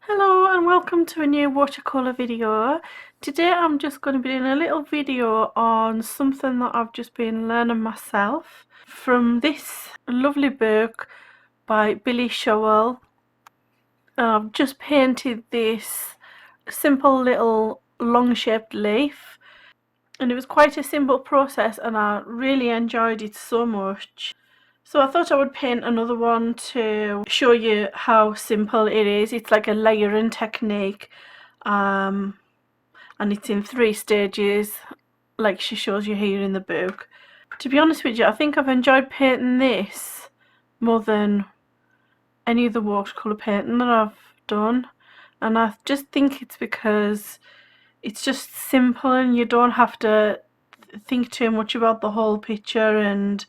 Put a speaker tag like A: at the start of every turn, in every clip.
A: Hello and welcome to a new watercolour video. Today I'm just going to be doing a little video on something that I've just been learning myself from this lovely book by Billy Showell. I've just painted this simple little long shaped leaf, and it was quite a simple process and I really enjoyed it so much. So I thought I would paint another one to show you how simple it is. It's like a layering technique, and it's in 3 stages like she shows you here in the book. To be honest with you, I think I've enjoyed painting this more than any of the watercolour painting that I've done, and I just think it's because it's just simple and you don't have to think too much about the whole picture, and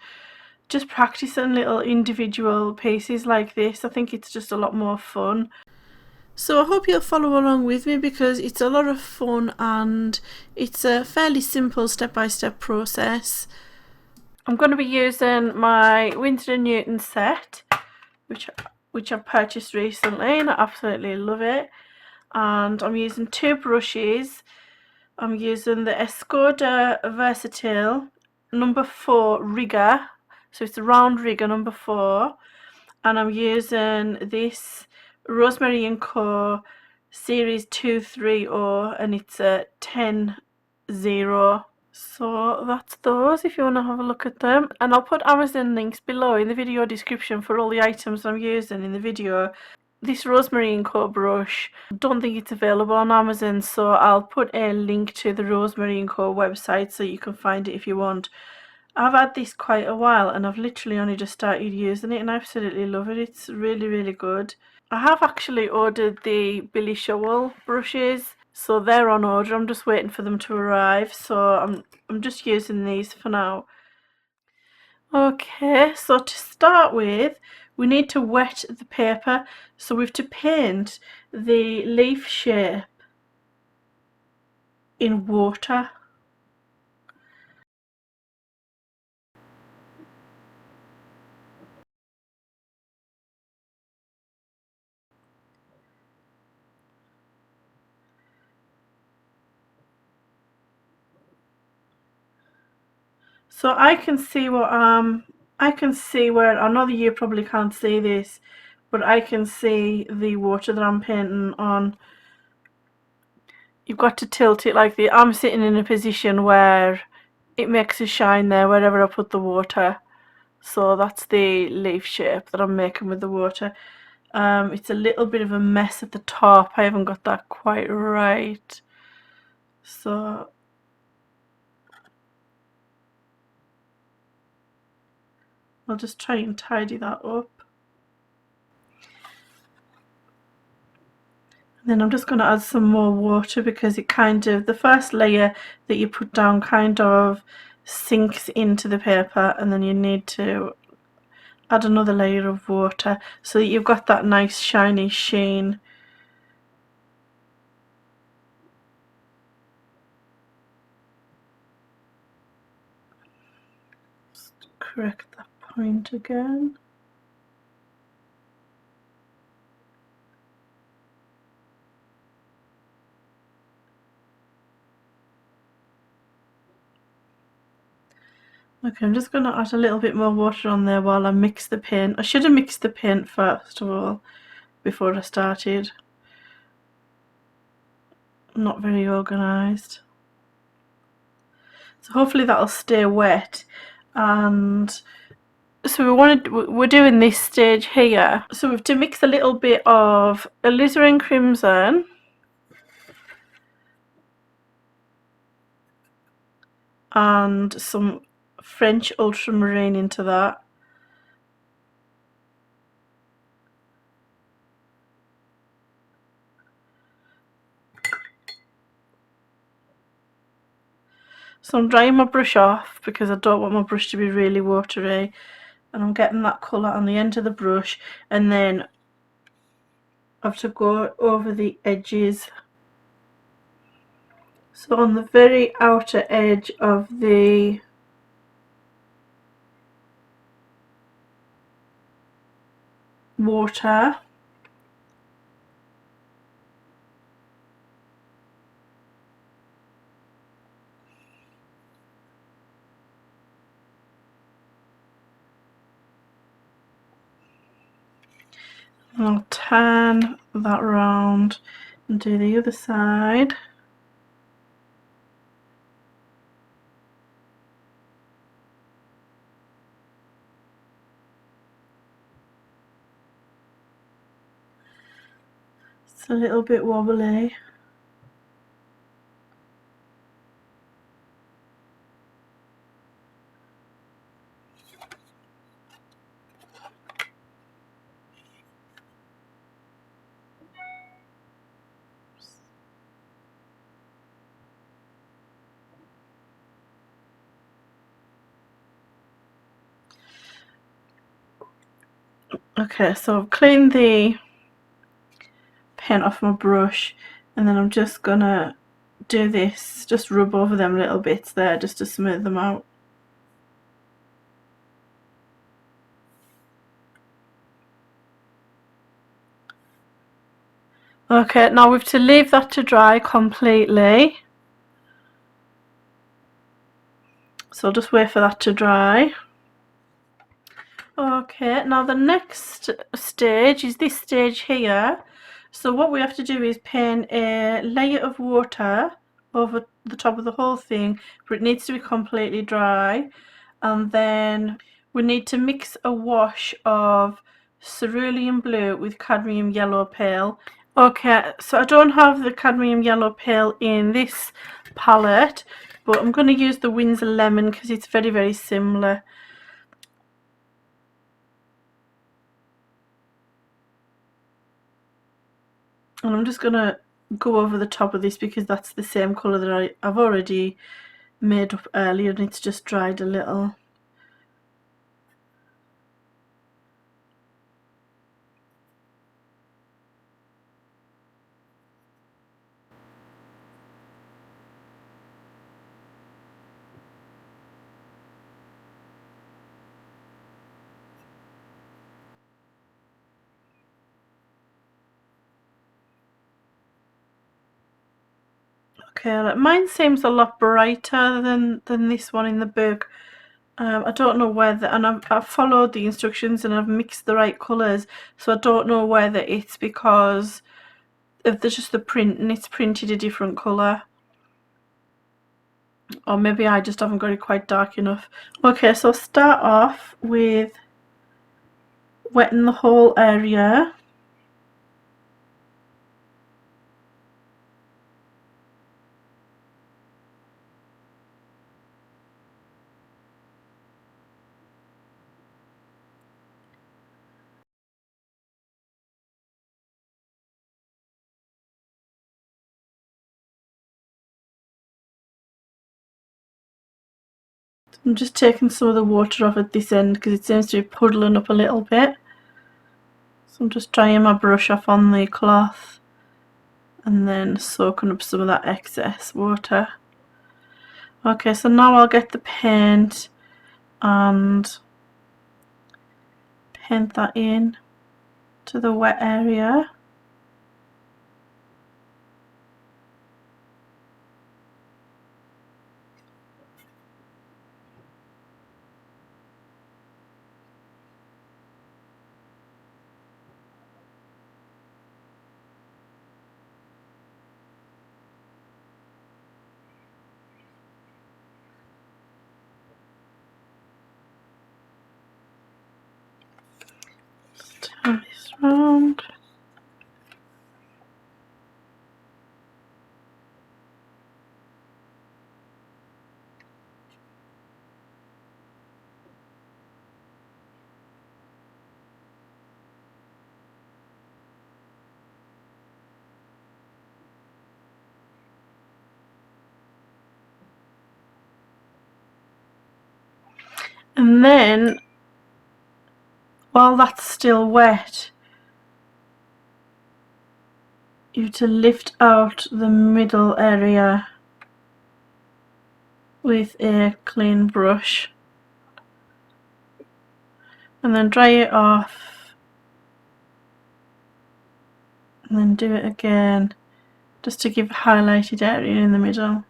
A: just practicing little individual pieces like this, I think it's just a lot more fun. So I hope you'll follow along with me because it's a lot of fun and it's a fairly simple step-by-step process. I'm going to be using my Winsor & Newton set, which I've purchased recently and I absolutely love it. And I'm using 2 brushes. I'm using the Escoda Versatile number 4 rigger, so it's a round rigger number 4, and I'm using this Rosemary & Co series 230 and it's a 10-0. So that's those if you want to have a look at them, and I'll put Amazon links below in the video description for all the items I'm using in the video. This Rosemary & Co brush, don't think it's available on Amazon, so I'll put a link to the Rosemary & Co website so you can find it if you want. I've had this quite a while and I've literally only just started using it and I absolutely love it. It's really good. I have actually ordered the Billy Showell brushes, so they're on order. I'm just waiting for them to arrive, so I'm just using these for now. Okay, so to start with, we need to wet the paper, so we have to paint the leaf shape in water. So I can see what I can see where, I know that you probably can't see this, but I can see the water that I'm painting on. You've got to tilt it like the, I'm sitting in a position where it makes a shine there wherever I put the water. So that's the leaf shape that I'm making with the water. It's a little bit of a mess at the top. I haven't got that quite right. So I'll just try and tidy that up. Then I'm just going to add some more water because it kind of, the first layer that you put down kind of sinks into the paper, and then you need to add another layer of water so that you've got that nice shiny sheen. Just correct that point again. Okay, I'm just going to add a little bit more water on there while I mix the paint. I should have mixed the paint first of all before I started. I'm not very organised. So hopefully that'll stay wet. And so we're doing this stage here. So we have to mix a little bit of alizarin crimson and some French ultramarine into that. So I'm drying my brush off because I don't want my brush to be really watery, and I'm getting that colour on the end of the brush, and then I have to go over the edges. So on the very outer edge of the water, And I'll turn that round and do the other side. It's a little bit wobbly. Okay, so I've cleaned the paint off my brush, and then I'm just gonna do this, just rub over them little bits there just to smooth them out. Okay, now we've to leave that to dry completely. So I'll just wait for that to dry. Okay, now the next stage is this stage here. So what we have to do is paint a layer of water over the top of the whole thing, but it needs to be completely dry. And then we need to mix a wash of cerulean blue with cadmium yellow pale. Okay, so I don't have the cadmium yellow pale in this palette, but I'm going to use the Winsor Lemon because it's very, very similar. And I'm just going to go over the top of this because that's the same colour that I've already made up earlier, and it's just dried a little. Okay, mine seems a lot brighter than this one in the book. I don't know whether, and I've followed the instructions and I've mixed the right colours, so I don't know whether it's because of just the print and it's printed a different colour, or maybe I just haven't got it quite dark enough. Okay, so start off with wetting the whole area. I'm just taking some of the water off at this end because it seems to be puddling up a little bit. So I'm just drying my brush off on the cloth and then soaking up some of that excess water. Okay, so now I'll get the paint and paint that in to the wet area. Just turn this round. And then, while that's still wet, you have to lift out the middle area with a clean brush and then dry it off and then do it again just to give a highlighted area in the middle.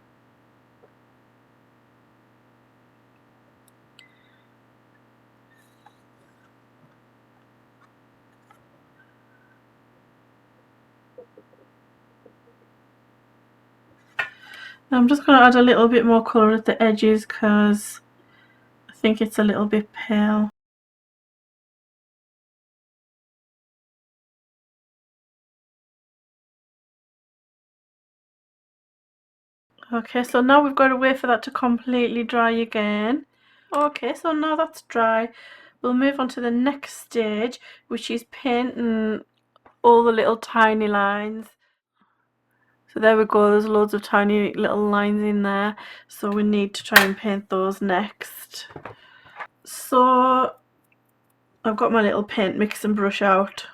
A: I'm just going to add a little bit more colour at the edges because I think it's a little bit pale. Okay, so now we've got to wait for that to completely dry again. Okay, so now that's dry, we'll move on to the next stage, which is painting all the little tiny lines. So there we go, there's loads of tiny little lines in there, so we need to try and paint those next. So I've got my little paint mix and brush out.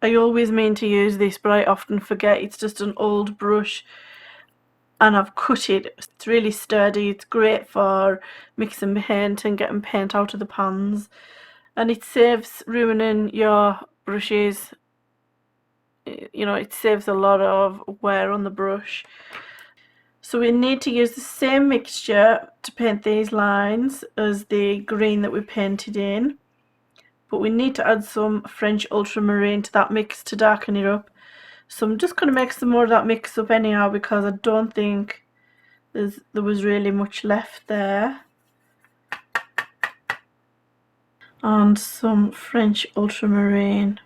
A: I always mean to use this, but I often forget. It's just an old brush and I've cut it. It's really sturdy, it's great for mixing paint and getting paint out of the pans, and it saves ruining your brushes. You know, it saves a lot of wear on the brush. So we need to use the same mixture to paint these lines as the green that we painted in, but we need to add some French ultramarine to that mix to darken it up. So I'm just going to make some more of that mix up anyhow, because I don't think there was really much left there. And some French ultramarine.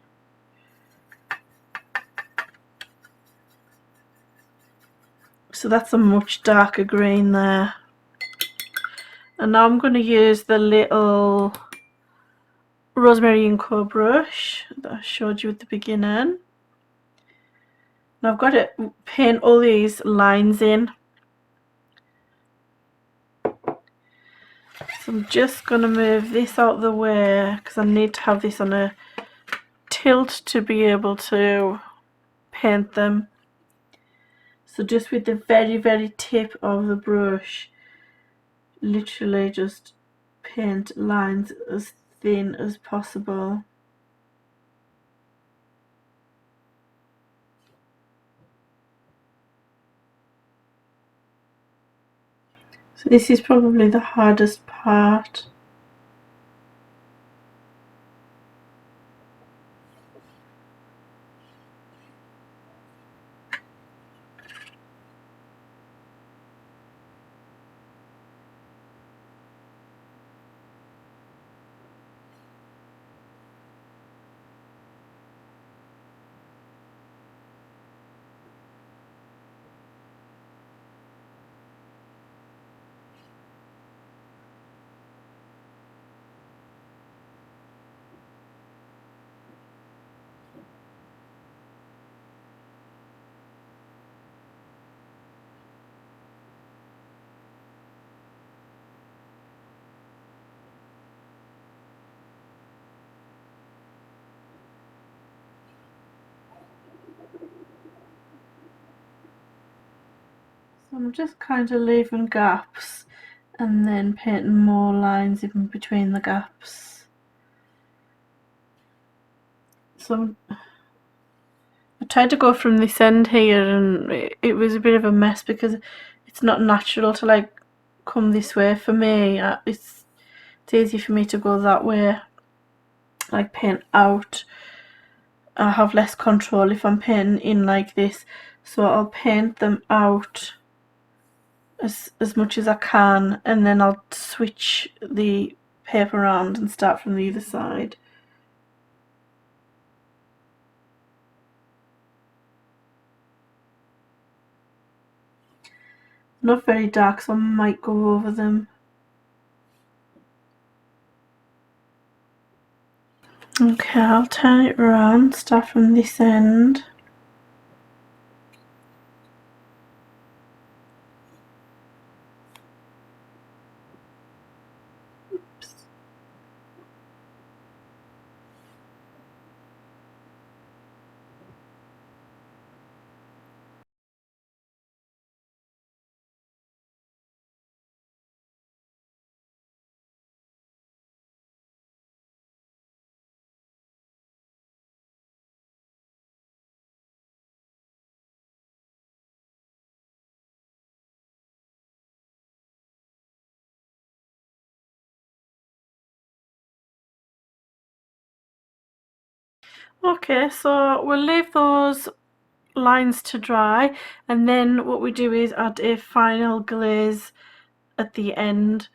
A: So that's a much darker green there. And now I'm going to use the little Rosemary & Co brush that I showed you at the beginning. Now I've got to paint all these lines in. So I'm just going to move this out of the way because I need to have this on a tilt to be able to paint them. So just with the very tip of the brush, literally just paint lines as thin as possible. So this is probably the hardest part. So I'm just kind of leaving gaps and then painting more lines in between the gaps. So I tried to go from this end here and it was a bit of a mess because it's not natural to like come this way for me. It's easy for me to go that way, like paint out. I have less control if I'm painting in like this, so I'll paint them out as much as I can, and then I'll switch the paper around and start from the other side. Not very dark, so I might go over them. Okay, I'll turn it around, start from this end. Oops. Okay, so we'll leave those lines to dry, and then what we do is add a final glaze at the end.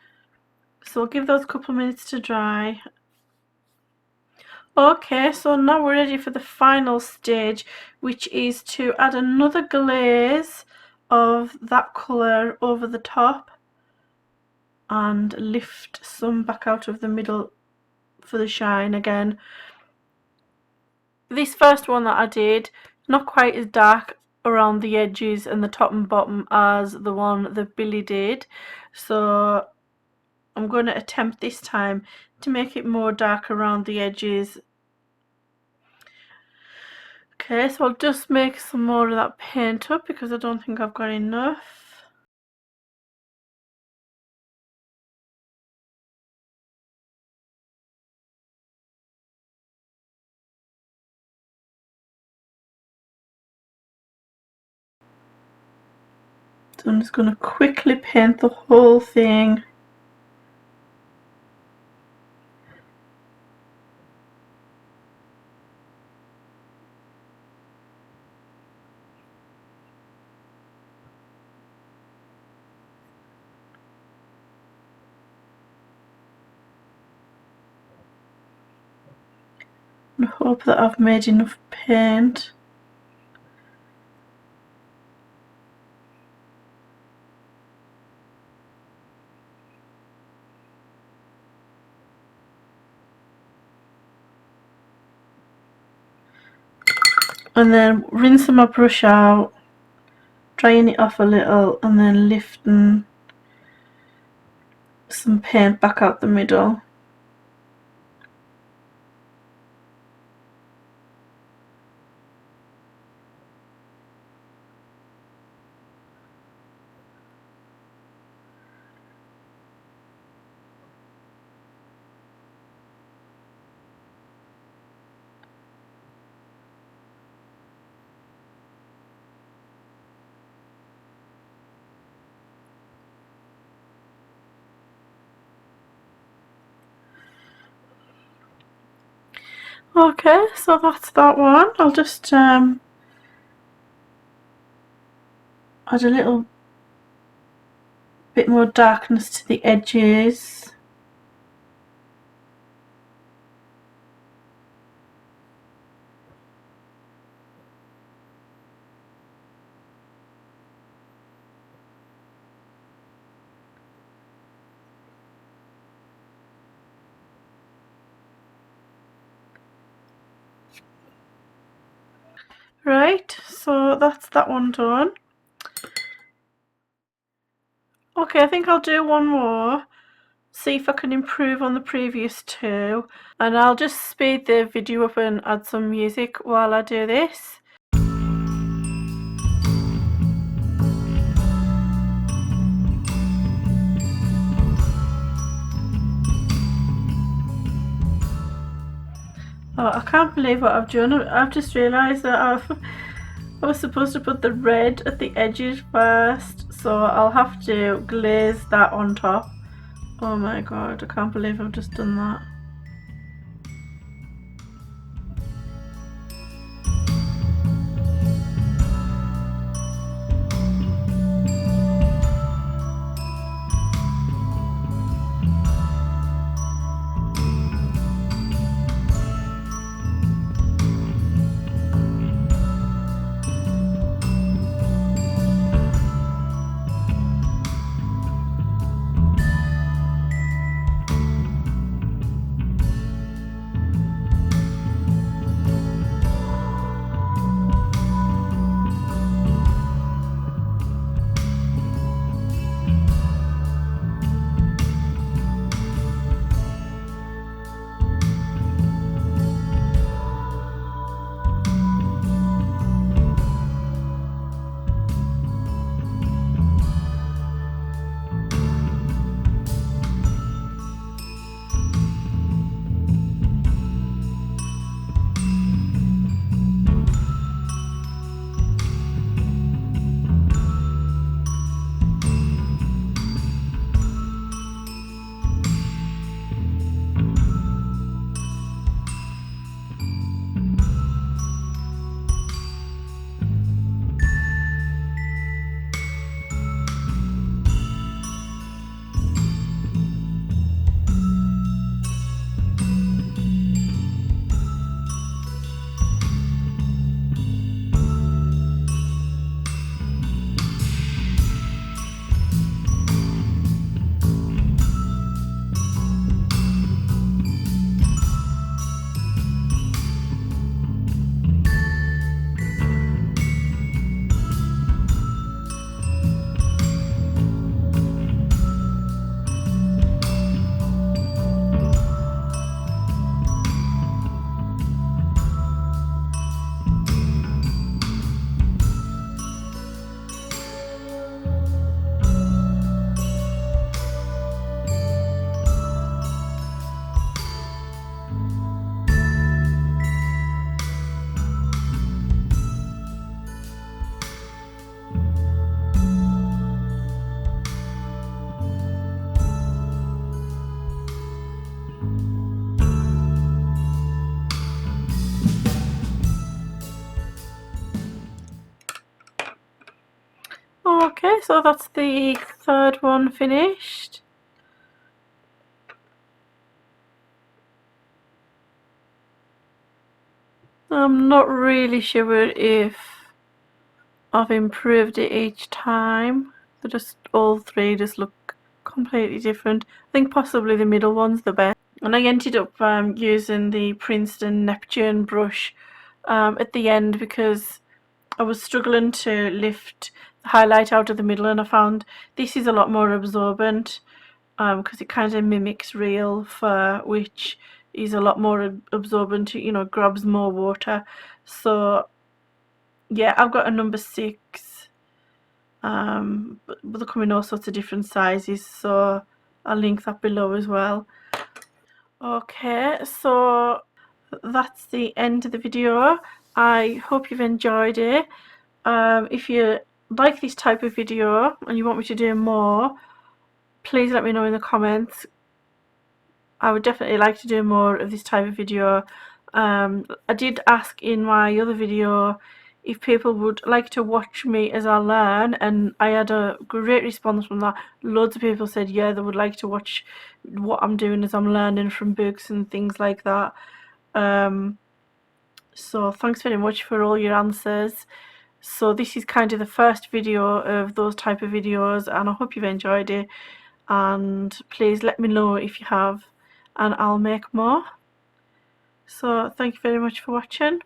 A: So we'll give those a couple of minutes to dry. Okay, so now we're ready for the final stage, which is to add another glaze of that colour over the top and lift some back out of the middle for the shine again. This first one that I did, not quite as dark around the edges and the top and bottom as the one that Billy did, so I'm going to attempt this time to make it more dark around the edges. Okay, so I'll just make some more of that paint up because I don't think I've got enough. So I'm just going to quickly paint the whole thing. I hope that I've made enough paint. And then rinsing my brush out, drying it off a little, and then lifting some paint back out the middle. Okay, so that's that one. I'll just add a little bit more darkness to the edges. Right, so that's that one done. Okay, I think I'll do one more, see if I can improve on the previous two, and I'll just speed the video up and add some music while I do this. Oh, I can't believe what I've done. I've just realised that I was supposed to put the red at the edges first, so I'll have to glaze that on top. Oh my god, I can't believe I've just done that. so that's the third one finished. I'm not really sure if I've improved it each time. They're just, all three just look completely different. I think possibly the middle one's the best. And I ended up using the Princeton Neptune brush at the end because I was struggling to lift the highlight out of the middle, and I found this is a lot more absorbent because it kind of mimics real fur, which is a lot more absorbent, you know, grabs more water. So yeah, I've got a number 6, but they come in all sorts of different sizes, so I'll link that below as well. Okay, so that's the end of the video. I hope you've enjoyed it. If you like this type of video and you want me to do more, please let me know in the comments. I would definitely like to do more of this type of video. I did ask in my other video if people would like to watch me as I learn, and I had a great response from that. Loads of people said yeah, they would like to watch what I'm doing as I'm learning from books and things like that. So thanks very much for all your answers. So this is kind of the first video of those type of videos, and I hope you've enjoyed it, and please let me know if you have, and I'll make more. So thank you very much for watching.